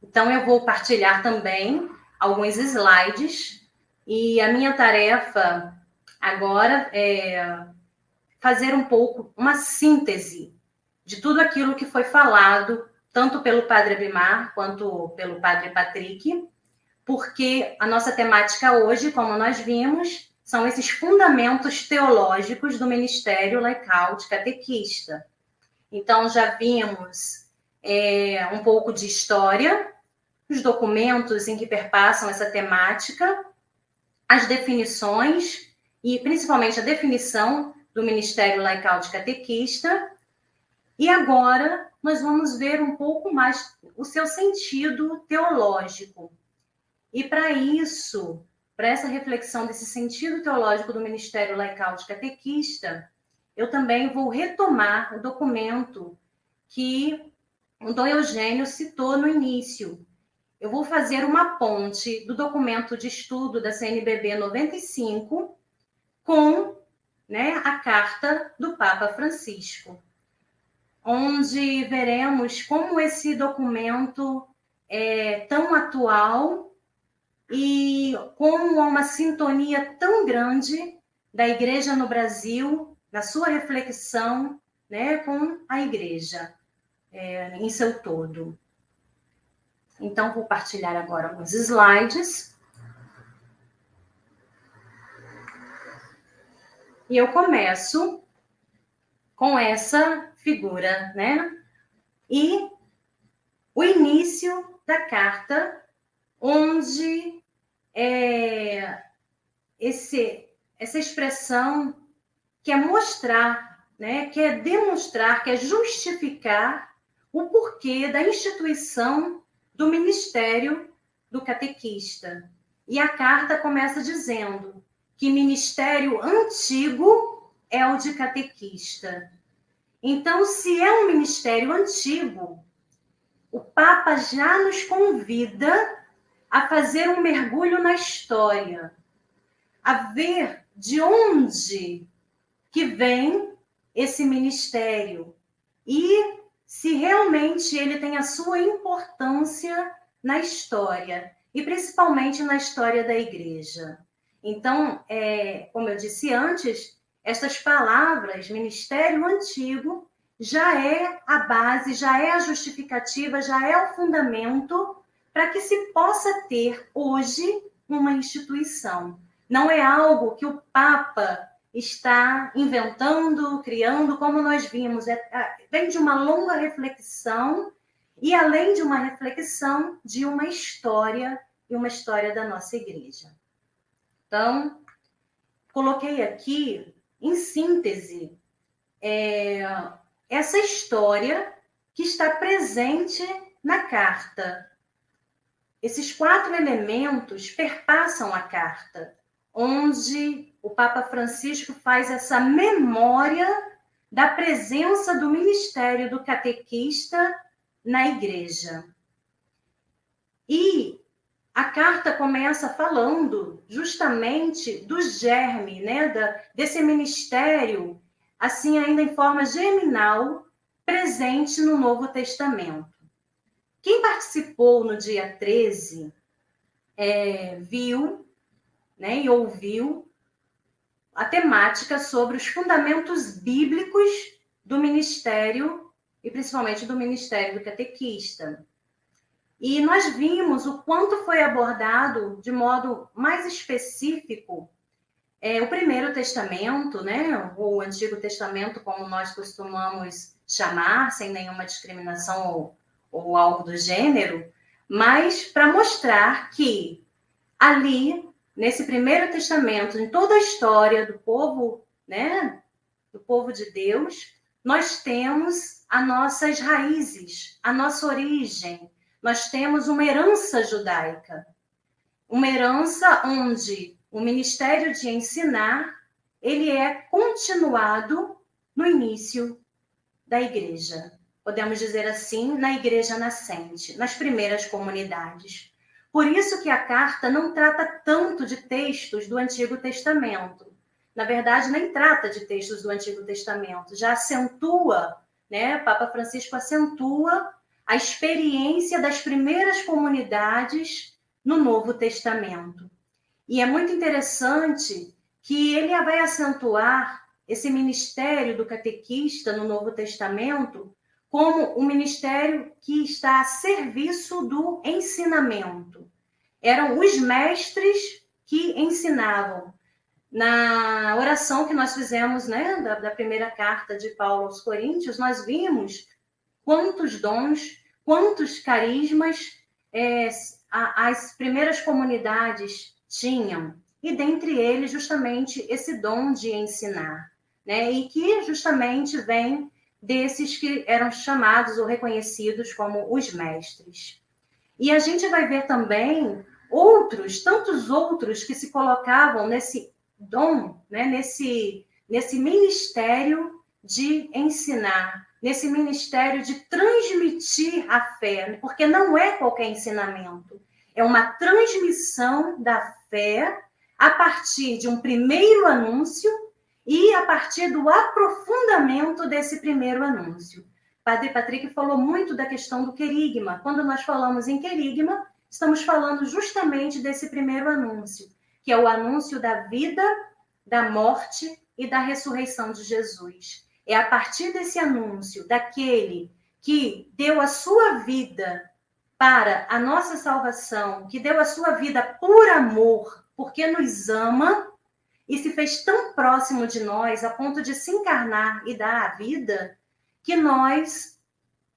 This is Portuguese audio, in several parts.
Então, eu vou partilhar também alguns slides, e a minha tarefa agora é fazer um pouco uma síntese de tudo aquilo que foi falado, tanto pelo Padre Abimar quanto pelo Padre Patrick, porque a nossa temática hoje, como nós vimos, são esses fundamentos teológicos do ministério laical de catequista. Então, já vimos um pouco de história, os documentos em que perpassam essa temática, as definições, e principalmente a definição do Ministério Laical de Catequista. E agora nós vamos ver um pouco mais o seu sentido teológico. E para isso, para essa reflexão desse sentido teológico do Ministério Laical de Catequista, eu também vou retomar o documento que o Dom Eugênio citou no início. Eu vou fazer uma ponte do documento de estudo da CNBB 95 com, a carta do Papa Francisco, onde veremos como esse documento é tão atual e como há uma sintonia tão grande da Igreja no Brasil, na sua reflexão, com a Igreja em seu todo. Então, vou partilhar agora alguns slides. E eu começo com essa figura, E o início da carta, onde essa expressão quer mostrar, quer demonstrar, quer justificar o porquê da instituição do ministério do catequista. E a carta começa dizendo que ministério antigo é o de catequista. Então, se é um ministério antigo, o Papa já nos convida a fazer um mergulho na história, a ver de onde que vem esse ministério e se realmente ele tem a sua importância na história, e principalmente na história da Igreja. Então, como eu disse antes, essas palavras, ministério antigo, já é a base, já é a justificativa, já é o fundamento para que se possa ter hoje uma instituição. Não é algo que o Papa está inventando, criando, como nós vimos. Vem de uma longa reflexão e, além de uma reflexão, de uma história, e uma história da nossa Igreja. Então, coloquei aqui, em síntese, essa história que está presente na carta. Esses 4 elementos perpassam a carta, onde o Papa Francisco faz essa memória da presença do ministério do catequista na Igreja. E a carta começa falando justamente do germe, desse ministério, assim ainda em forma germinal, presente no Novo Testamento. Quem participou no dia 13 viu, e ouviu a temática sobre os fundamentos bíblicos do ministério, e principalmente do ministério do catequista. E nós vimos o quanto foi abordado de modo mais específico o Primeiro Testamento, ou o Antigo Testamento, como nós costumamos chamar, sem nenhuma discriminação ou algo do gênero, mas para mostrar que ali, nesse Primeiro Testamento, em toda a história do povo, do povo de Deus, nós temos as nossas raízes, a nossa origem. Nós temos uma herança judaica, uma herança onde o ministério de ensinar, ele é continuado no início da Igreja. Podemos dizer assim, na Igreja nascente, nas primeiras comunidades. Por isso que a carta não trata tanto de textos do Antigo Testamento. Na verdade, nem trata de textos do Antigo Testamento. Já acentua, Papa Francisco acentua a experiência das primeiras comunidades no Novo Testamento. E é muito interessante que ele vai acentuar esse ministério do catequista no Novo Testamento como um ministério que está a serviço do ensinamento. Eram os mestres que ensinavam. Na oração que nós fizemos, né, da primeira carta de Paulo aos Coríntios, nós vimos quantos dons, quantos carismas as primeiras comunidades tinham. E dentre eles, justamente, esse dom de ensinar, né? E que justamente vem desses que eram chamados ou reconhecidos como os mestres. E a gente vai ver também tantos outros que se colocavam nesse dom, né? nesse ministério de ensinar, nesse ministério de transmitir a fé, porque não é qualquer ensinamento, é uma transmissão da fé a partir de um primeiro anúncio e a partir do aprofundamento desse primeiro anúncio. Padre Patrick falou muito da questão do querigma. Quando nós falamos em querigma, estamos falando justamente desse primeiro anúncio, que é o anúncio da vida, da morte e da ressurreição de Jesus. É a partir desse anúncio, daquele que deu a sua vida para a nossa salvação, que deu a sua vida por amor, porque nos ama, e se fez tão próximo de nós, a ponto de se encarnar e dar a vida, que nós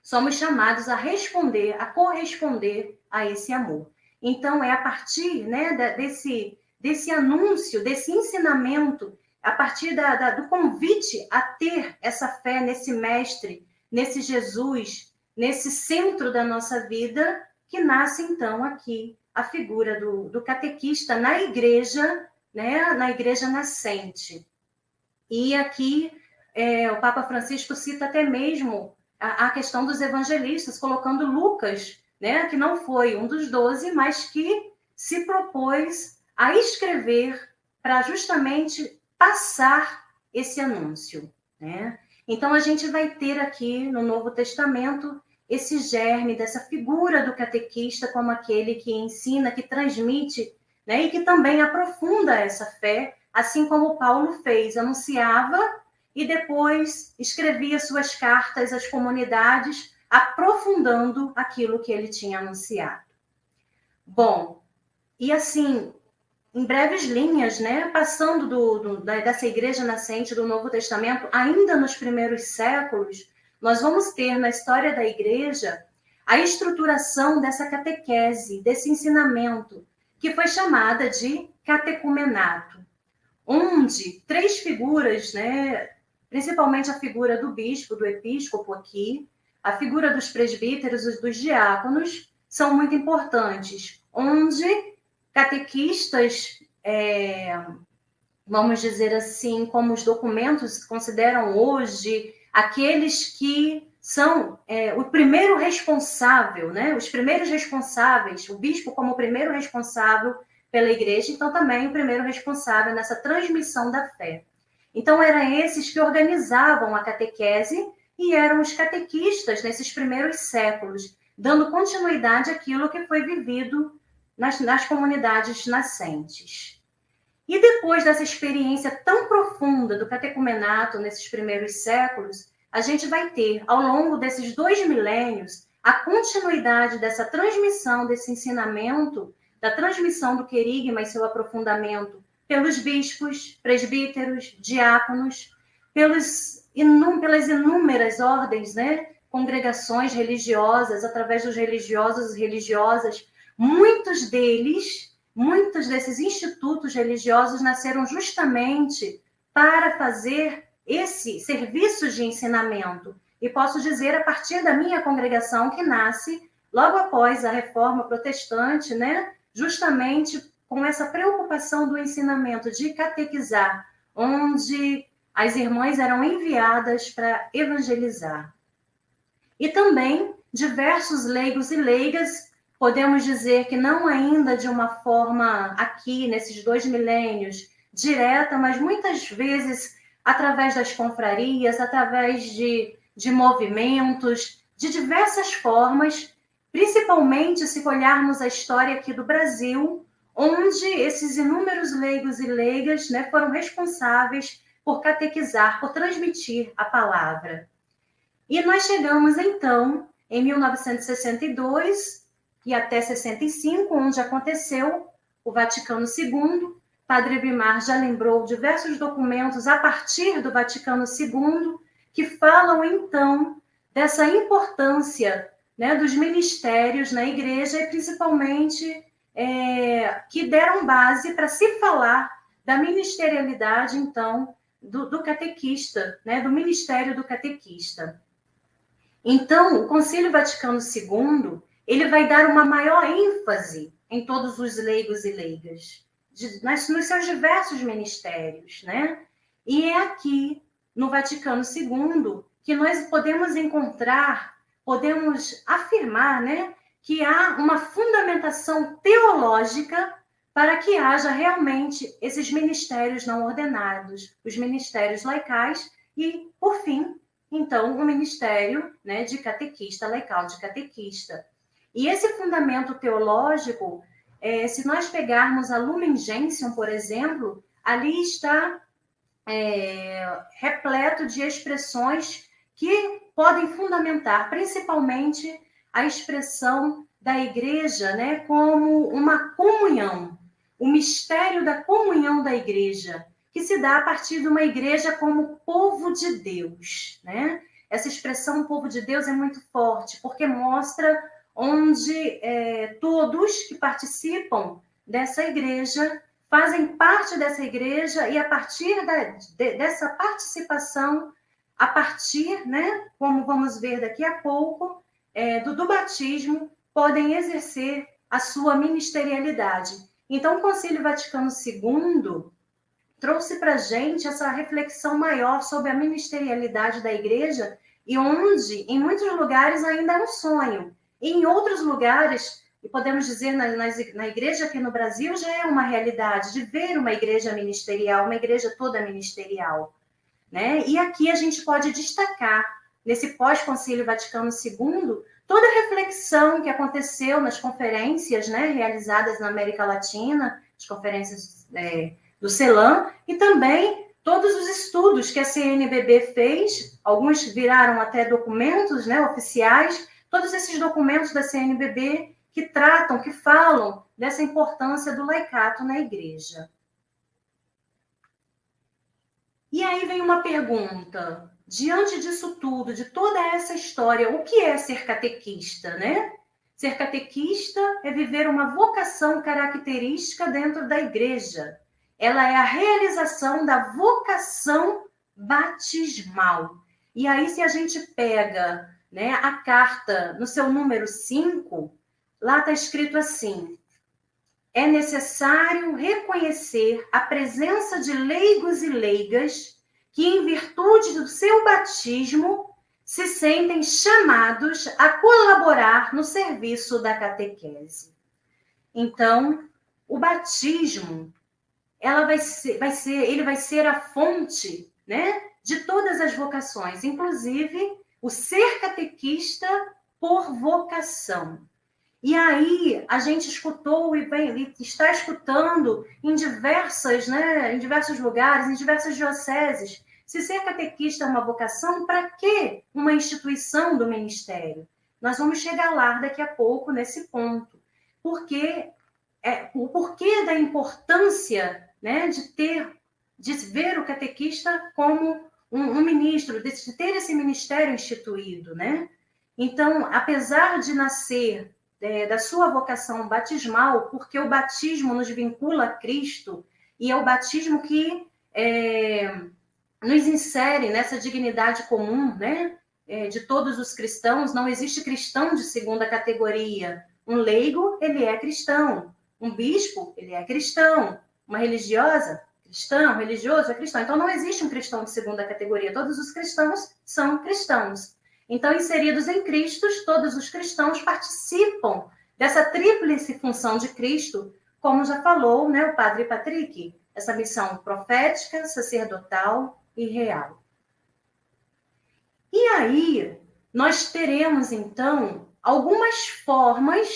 somos chamados a responder, a corresponder a esse amor. Então, é a partir, né, desse anúncio, desse ensinamento, a partir do convite a ter essa fé nesse mestre, nesse Jesus, nesse centro da nossa vida, que nasce, então, aqui a figura do catequista na igreja, né, na igreja nascente. E aqui o Papa Francisco cita até mesmo a questão dos evangelistas, colocando Lucas, né, que não foi um dos 12, mas que se propôs a escrever para justamente passar esse anúncio, né? Então, a gente vai ter aqui no Novo Testamento esse germe dessa figura do catequista como aquele que ensina, que transmite, né, e que também aprofunda essa fé, assim como Paulo fez, anunciava e depois escrevia suas cartas às comunidades, aprofundando aquilo que ele tinha anunciado. Bom, e assim, em breves linhas, né, passando dessa igreja nascente do Novo Testamento, ainda nos primeiros séculos, nós vamos ter na história da igreja a estruturação dessa catequese, desse ensinamento, que foi chamada de catecumenato, onde 3 figuras, né, principalmente a figura do bispo, do episcopo aqui, a figura dos presbíteros e dos diáconos, são muito importantes, onde catequistas, vamos dizer assim, como os documentos consideram hoje, aqueles que são o primeiro responsável, né? Os primeiros responsáveis, o bispo como o primeiro responsável pela igreja, então também o primeiro responsável nessa transmissão da fé. Então, eram esses que organizavam a catequese e eram os catequistas nesses primeiros séculos, dando continuidade àquilo que foi vivido nas comunidades nascentes. E depois dessa experiência tão profunda do catecumenato nesses primeiros séculos, a gente vai ter, ao longo desses 2 milênios, a continuidade dessa transmissão, desse ensinamento, da transmissão do querigma e seu aprofundamento pelos bispos, presbíteros, diáconos, pelas inúmeras ordens, né? Congregações religiosas, através dos religiosos e religiosas. Muitos desses institutos religiosos nasceram justamente para fazer esse serviço de ensinamento. E posso dizer, a partir da minha congregação, que nasce logo após a Reforma Protestante, né? Justamente com essa preocupação do ensinamento, de catequizar, onde as irmãs eram enviadas para evangelizar. E também diversos leigos e leigas, podemos dizer que não ainda de uma forma aqui, nesses 2 milênios, direta, mas muitas vezes através das confrarias, através de movimentos, de diversas formas, principalmente se olharmos a história aqui do Brasil, onde esses inúmeros leigos e leigas, né, foram responsáveis por catequizar, por transmitir a palavra. E nós chegamos, então, em 1962 e até 65, onde aconteceu o Vaticano II. Padre Ebimar já lembrou diversos documentos a partir do Vaticano II que falam, então, dessa importância, né, dos ministérios na igreja e, principalmente, que deram base para se falar da ministerialidade, então, do catequista, né, do ministério do catequista. Então, o Concílio Vaticano II, ele vai dar uma maior ênfase em todos os leigos e leigas, nos seus diversos ministérios, né? E é aqui, no Vaticano II, que nós podemos encontrar, podemos afirmar, né, que há uma fundamentação teológica para que haja realmente esses ministérios não ordenados, os ministérios laicais e, por fim, então, o ministério, né, de catequista, laical de catequista. E esse fundamento teológico, se nós pegarmos a Lumen Gentium, por exemplo, ali está repleto de expressões que podem fundamentar, principalmente, a expressão da igreja, né, como uma comunhão, o mistério da comunhão da igreja, que se dá a partir de uma igreja como povo de Deus, né? Essa expressão povo de Deus é muito forte, porque mostra onde todos que participam dessa igreja fazem parte dessa igreja e a partir dessa participação, a partir, né, como vamos ver daqui a pouco, do batismo, podem exercer a sua ministerialidade. Então, o Concílio Vaticano II trouxe para a gente essa reflexão maior sobre a ministerialidade da igreja e onde, em muitos lugares, ainda é um sonho. E em outros lugares, e podemos dizer na igreja aqui no Brasil, já é uma realidade de ver uma igreja ministerial, uma igreja toda ministerial, né? E aqui a gente pode destacar, nesse pós-Concílio Vaticano II, toda a reflexão que aconteceu nas conferências, né, realizadas na América Latina, as conferências do CELAM, e também todos os estudos que a CNBB fez, alguns viraram até documentos, né, oficiais, todos esses documentos da CNBB que tratam, que falam dessa importância do laicato na igreja. E aí vem uma pergunta, diante disso tudo, de toda essa história, o que é ser catequista, né? Ser catequista é viver uma vocação característica dentro da igreja. Ela é a realização da vocação batismal. E aí, se a gente pega, né, a carta no seu número 5, lá está escrito assim: é necessário reconhecer a presença de leigos e leigas que, em virtude do seu batismo, se sentem chamados a colaborar no serviço da catequese. Então, o batismo, ele vai ser a fonte, né, de todas as vocações, inclusive o ser catequista por vocação. E aí, a gente escutou e está escutando em diversos lugares, em diversas dioceses, se ser catequista é uma vocação, para que uma instituição do ministério? Nós vamos chegar lá daqui a pouco nesse ponto. Porque o porquê da importância, né, de ver o catequista como um ministro, de ter esse ministério instituído, né? Então, apesar de nascer da sua vocação batismal, porque o batismo nos vincula a Cristo, e é o batismo que nos insere nessa dignidade comum, né, de todos os cristãos. Não existe cristão de segunda categoria. Um leigo, ele é cristão. Um bispo, ele é cristão. Uma religiosa, cristão. Um religioso é cristão. Então, não existe um cristão de segunda categoria. Todos os cristãos são cristãos. Então, inseridos em Cristo, todos os cristãos participam dessa tríplice função de Cristo, como já falou, né, o Padre Patrick, essa missão profética, sacerdotal e real. E aí, nós teremos, então, algumas formas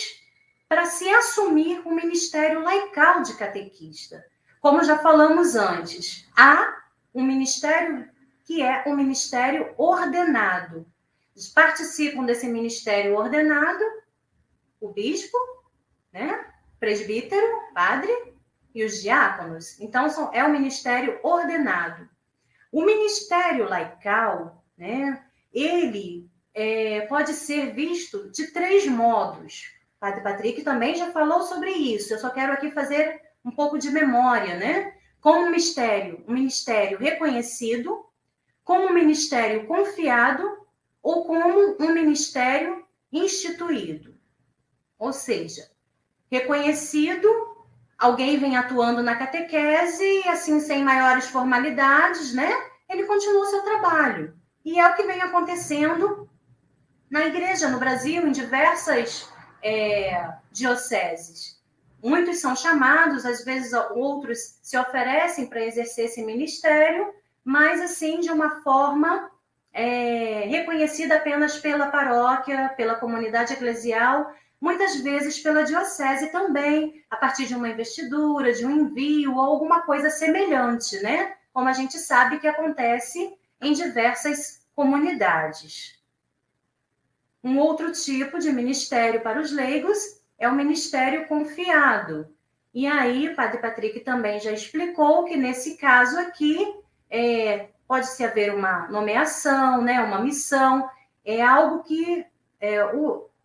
para se assumir o ministério laical de catequista. Como já falamos antes, há um ministério que é um ministério ordenado. Participam desse ministério ordenado o bispo, né? Presbítero, padre e os diáconos. Então, é o ministério ordenado. O ministério laical, né? Ele pode ser visto de 3 modos. O Padre Patrick também já falou sobre isso. Eu só quero aqui fazer um pouco de memória, né? Como um ministério reconhecido, como um ministério confiado ou como um ministério instituído. Ou seja, reconhecido, alguém vem atuando na catequese e assim, sem maiores formalidades, né? Ele continua o seu trabalho. E é o que vem acontecendo na igreja, no Brasil, em diversas dioceses. Muitos são chamados, às vezes outros se oferecem para exercer esse ministério, mas assim, de uma forma reconhecida apenas pela paróquia, pela comunidade eclesial, muitas vezes pela diocese também, a partir de uma investidura, de um envio ou alguma coisa semelhante, né? Como a gente sabe que acontece em diversas comunidades. Um outro tipo de ministério para os leigos é o ministério confiado. E aí, o Padre Patrick também já explicou que, nesse caso aqui, pode-se haver uma nomeação, né, uma missão, é algo que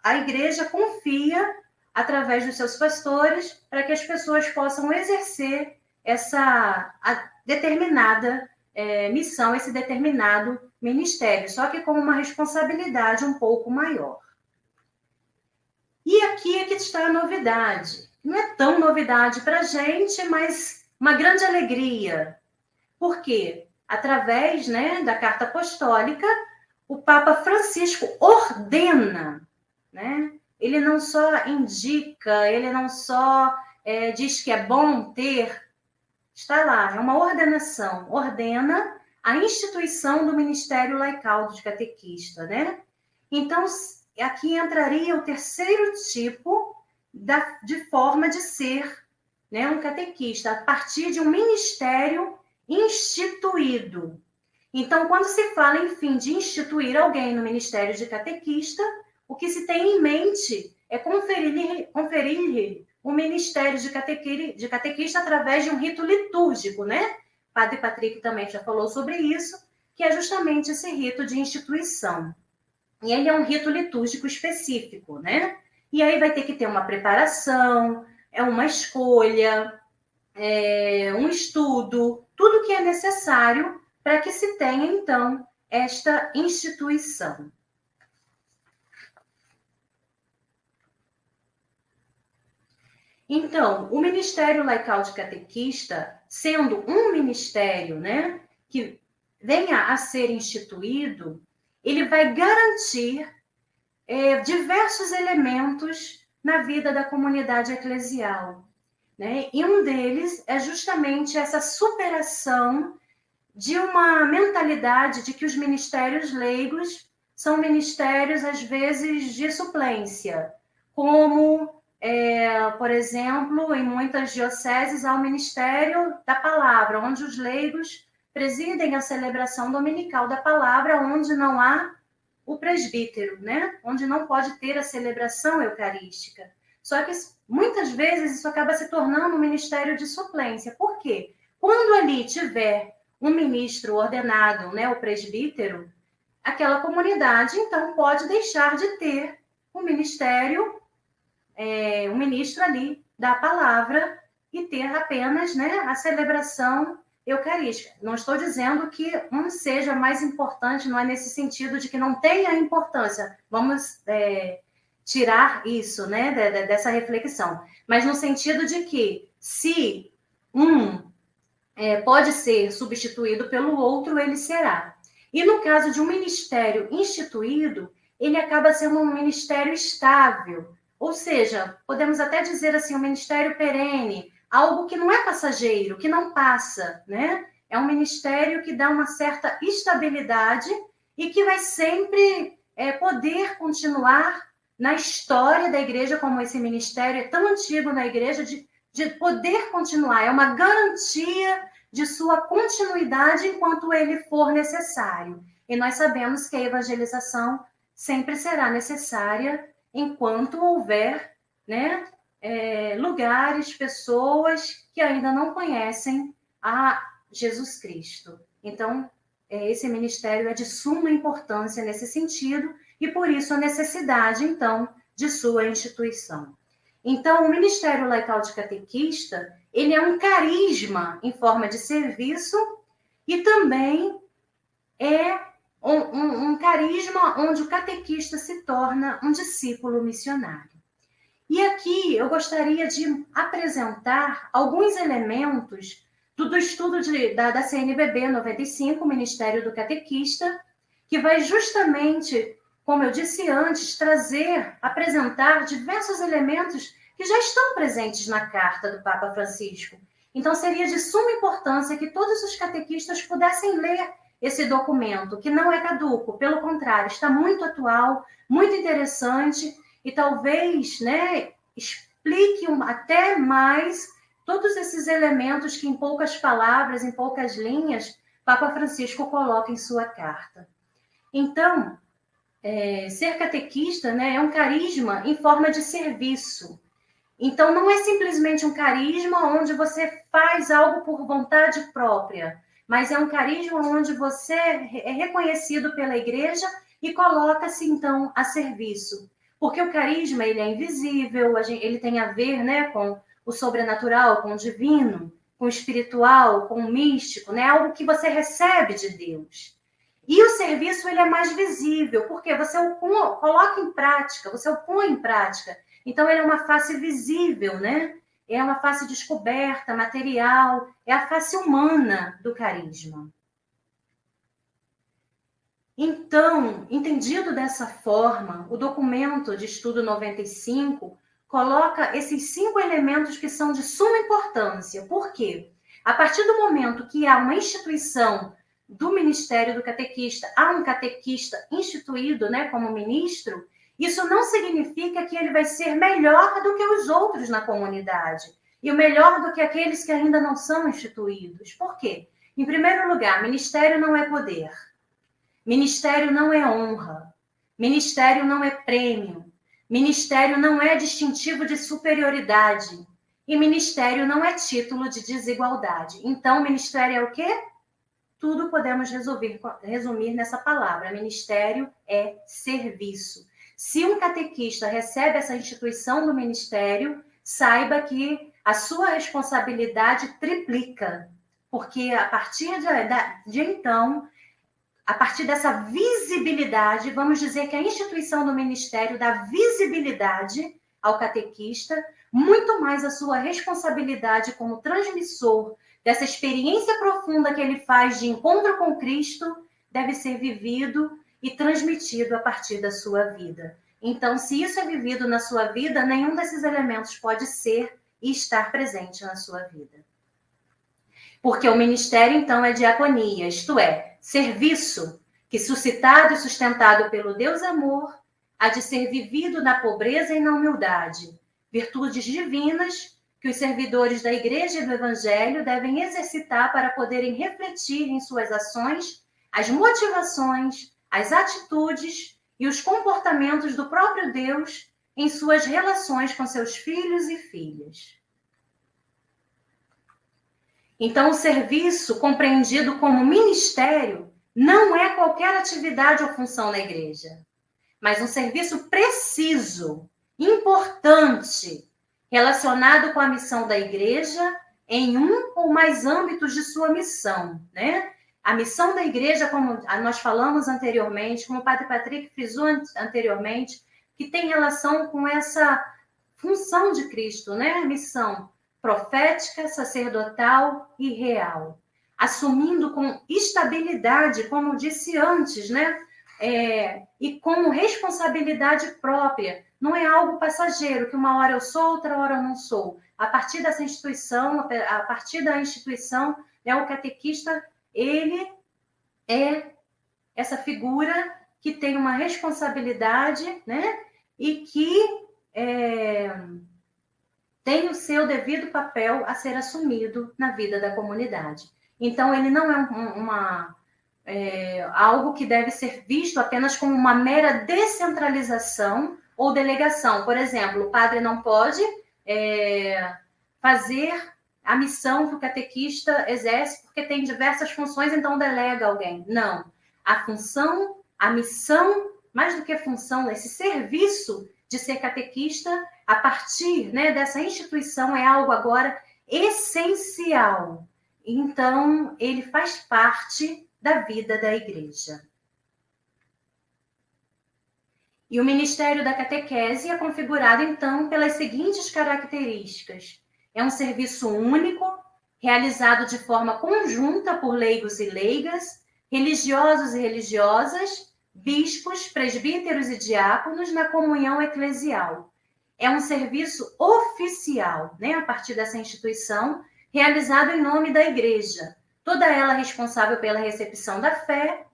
a igreja confia através dos seus pastores para que as pessoas possam exercer essa determinada missão, esse determinado ministério, só que com uma responsabilidade um pouco maior. E aqui é que está a novidade. Não é tão novidade para a gente, mas uma grande alegria. Por quê? Através, né, da Carta Apostólica, o Papa Francisco ordena, né? Ele não só indica, ele não só diz que é bom ter, está lá, é uma ordenação, ordena a instituição do Ministério Laical de Catequista, né? Então, aqui entraria o terceiro tipo de forma de ser, né, um catequista, a partir de um ministério instituído. Então, quando se fala, enfim, de instituir alguém no ministério de catequista, o que se tem em mente é conferir o ministério de catequista através de um rito litúrgico, né? Padre Patrick também já falou sobre isso, que é justamente esse rito de instituição. E ele é um rito litúrgico específico, né? E aí vai ter que ter uma preparação, uma escolha, um estudo, tudo que é necessário para que se tenha, então, esta instituição. Então, o Ministério Laical de Catequista, sendo um ministério, né, que venha a ser instituído, ele vai garantir diversos elementos na vida da comunidade eclesial, né? E um deles é justamente essa superação de uma mentalidade de que os ministérios leigos são ministérios, às vezes, de suplência, como, por exemplo, em muitas dioceses há o Ministério da Palavra, onde os leigos presidem a celebração dominical da Palavra, onde não há o presbítero, né? Onde não pode ter a celebração eucarística. Só que, muitas vezes, isso acaba se tornando um ministério de suplência. Por quê? Quando ali tiver um ministro ordenado, né, o presbítero, aquela comunidade, então, pode deixar de ter um ministério, um ministro ali da palavra e ter apenas, né, a celebração eucarística. Não estou dizendo que um seja mais importante, não é nesse sentido de que não tenha importância. Vamos tirar isso, né, dessa reflexão. Mas no sentido de que, se pode ser substituído pelo outro, ele será. E no caso de um ministério instituído, ele acaba sendo um ministério estável. Ou seja, podemos até dizer assim, um ministério perene, algo que não é passageiro, que não passa, né? É um ministério que dá uma certa estabilidade e que vai sempre poder continuar na história da igreja, como esse ministério é tão antigo na igreja, de poder continuar. É uma garantia de sua continuidade enquanto ele for necessário. E nós sabemos que a evangelização sempre será necessária enquanto houver, né, lugares, pessoas que ainda não conhecem a Jesus Cristo. Então, esse ministério é de suma importância nesse sentido e, por isso, a necessidade, então, de sua instituição. Então, o Ministério Laical de Catequista, ele é um carisma em forma de serviço e também é um carisma onde o catequista se torna um discípulo missionário. E aqui eu gostaria de apresentar alguns elementos do estudo da CNBB 95, Ministério do Catequista, que vai justamente, como eu disse antes, apresentar diversos elementos que já estão presentes na carta do Papa Francisco. Então, seria de suma importância que todos os catequistas pudessem ler esse documento, que não é caduco, pelo contrário, está muito atual, muito interessante, e talvez, né, explique até mais todos esses elementos que, em poucas palavras, em poucas linhas, Papa Francisco coloca em sua carta. Então, ser catequista, né, é um carisma em forma de serviço. Então, não é simplesmente um carisma onde você faz algo por vontade própria, mas é um carisma onde você é reconhecido pela igreja e coloca-se, então, a serviço. Porque o carisma, ele é invisível, ele tem a ver, né, com o sobrenatural, com o divino, com o espiritual, com o místico, né, algo que você recebe de Deus. E o serviço, ele é mais visível, porque você o coloca em prática, você o põe em prática. Então, ele é uma face visível, né? É uma face descoberta, material, é a face humana do carisma. Então, entendido dessa forma, o documento de estudo 95 coloca esses 5 elementos que são de suma importância. Por quê? A partir do momento que há uma instituição do Ministério do Catequista, há um catequista instituído, né, como ministro, isso não significa que ele vai ser melhor do que os outros na comunidade e o melhor do que aqueles que ainda não são instituídos. Por quê? Em primeiro lugar, ministério não é poder. Ministério não é honra. Ministério não é prêmio. Ministério não é distintivo de superioridade. E ministério não é título de desigualdade. Então, ministério é o quê? Tudo podemos resumir nessa palavra. Ministério é serviço. Se um catequista recebe essa instituição do ministério, saiba que a sua responsabilidade triplica. Porque a partir de então, a partir dessa visibilidade, vamos dizer que a instituição do ministério dá visibilidade ao catequista, muito mais a sua responsabilidade como transmissor dessa experiência profunda que ele faz de encontro com Cristo, deve ser vivido e transmitido a partir da sua vida. Então, se isso é vivido na sua vida, nenhum desses elementos pode ser e estar presente na sua vida. Porque o ministério, então, é diaconia, isto é, serviço, que suscitado e sustentado pelo Deus amor, há de ser vivido na pobreza e na humildade, virtudes divinas que os servidores da Igreja e do Evangelho devem exercitar para poderem refletir em suas ações as motivações, as atitudes e os comportamentos do próprio Deus em suas relações com seus filhos e filhas. Então, o serviço, compreendido como ministério, não é qualquer atividade ou função na igreja, mas um serviço preciso, importante, relacionado com a missão da igreja em um ou mais âmbitos de sua missão, né? A missão da igreja, como nós falamos anteriormente, como o Padre Patrick frisou anteriormente, que tem relação com essa função de Cristo, né? A missão profética, sacerdotal e real, assumindo com estabilidade, como disse antes, né? E com responsabilidade própria. Não é algo passageiro, que uma hora eu sou, outra hora eu não sou. A partir dessa instituição, a partir da instituição, né, o catequista, ele é essa figura que tem uma responsabilidade, né? E que tem o seu devido papel a ser assumido na vida da comunidade. Então, ele não é algo que deve ser visto apenas como uma mera descentralização ou delegação. Por exemplo, o padre não pode fazer a missão que o catequista exerce porque tem diversas funções, então delega alguém. Não. A função, a missão, mais do que função, esse serviço de ser catequista, a partir, né, dessa instituição, é algo agora essencial. Então, ele faz parte da vida da igreja. E o ministério da catequese é configurado, então, pelas seguintes características. É um serviço único, realizado de forma conjunta por leigos e leigas, religiosos e religiosas, bispos, presbíteros e diáconos na comunhão eclesial. É um serviço oficial, né, a partir dessa instituição, realizado em nome da igreja, toda ela responsável pela recepção da fé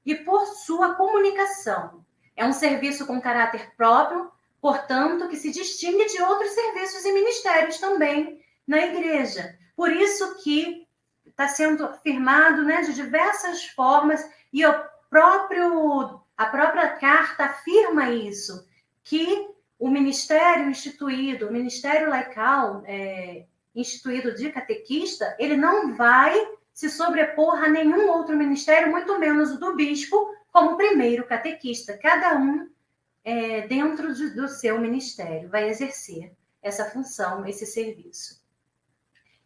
e por sua comunicação. É um serviço com caráter próprio, portanto, que se distingue de outros serviços e ministérios também na igreja. Por isso que está sendo afirmado, né, de diversas formas, e a própria carta afirma isso, que o ministério instituído, o ministério laical instituído de catequista, ele não vai se sobrepor a nenhum outro ministério, muito menos o do bispo, como primeiro catequista. Cada um, dentro do seu ministério, vai exercer essa função, esse serviço.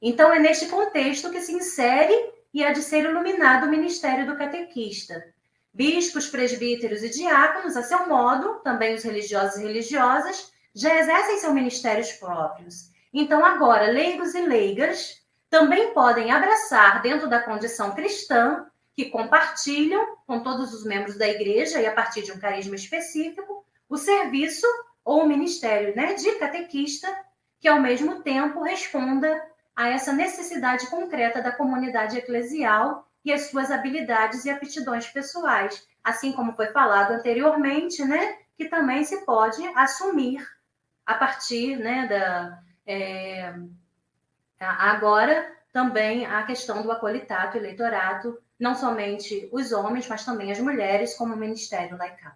Então, é neste contexto que se insere e há de ser iluminado o ministério do catequista. Bispos, presbíteros e diáconos, a seu modo, também os religiosos e religiosas, já exercem seus ministérios próprios. Então, agora, leigos e leigas também podem abraçar, dentro da condição cristã, que compartilham com todos os membros da igreja e a partir de um carisma específico, o serviço ou o ministério, né, de catequista, que ao mesmo tempo responda a essa necessidade concreta da comunidade eclesial e as suas habilidades e aptidões pessoais, assim como foi falado anteriormente, né, que também se pode assumir a partir, né, agora também a questão do acolitato e leitorato, não somente os homens, mas também as mulheres, como ministério laical.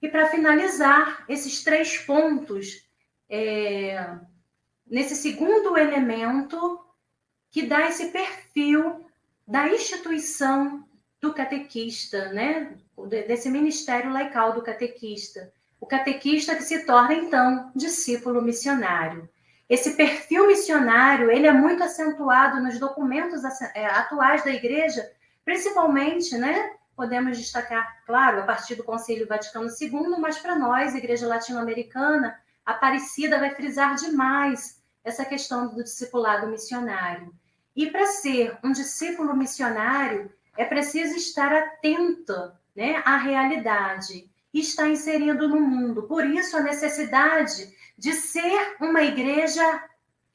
E para finalizar, esses 3 pontos, nesse segundo elemento que dá esse perfil da instituição do catequista, né? Desse ministério laical do catequista. O catequista que se torna, então, discípulo missionário. Esse perfil missionário, ele é muito acentuado nos documentos atuais da igreja, principalmente, né? Podemos destacar, claro, a partir do Concílio Vaticano II, mas para nós, Igreja Latino-Americana, Aparecida vai frisar demais essa questão do discipulado missionário. E para ser um discípulo missionário, é preciso estar atento, né, à realidade e estar inserido no mundo. Por isso, a necessidade de ser uma igreja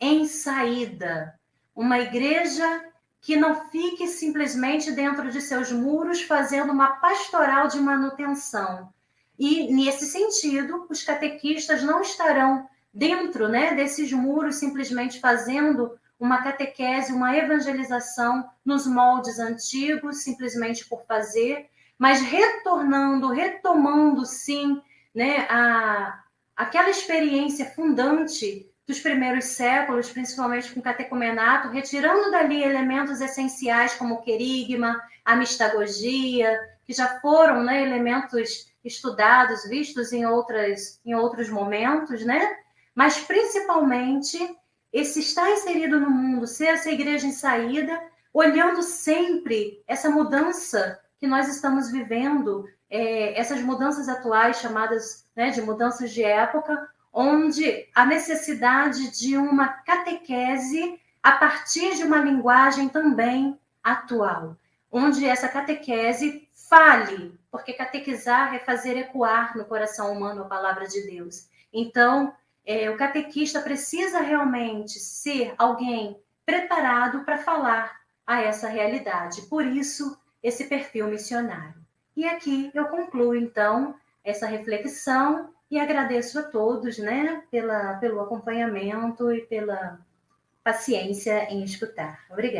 em saída, uma igreja que não fique simplesmente dentro de seus muros fazendo uma pastoral de manutenção. E, nesse sentido, os catequistas não estarão dentro, né, desses muros simplesmente fazendo uma catequese, uma evangelização nos moldes antigos, simplesmente por fazer, mas retomando, sim, né, aquela experiência fundante dos primeiros séculos, principalmente com o catecumenato, retirando dali elementos essenciais como o querigma, a mistagogia, que já foram, né, elementos estudados, vistos em outros momentos, né? Mas principalmente esse estar inserido no mundo, ser essa igreja em saída, olhando sempre essa mudança que nós estamos vivendo, essas mudanças atuais chamadas, né, de mudanças de época, onde a necessidade de uma catequese a partir de uma linguagem também atual, onde essa catequese fale, porque catequizar é fazer ecoar no coração humano a palavra de Deus. Então, o catequista precisa realmente ser alguém preparado para falar a essa realidade. Por isso, esse perfil missionário. E aqui eu concluo, então, essa reflexão e agradeço a todos, né, pelo acompanhamento e pela paciência em escutar. Obrigada.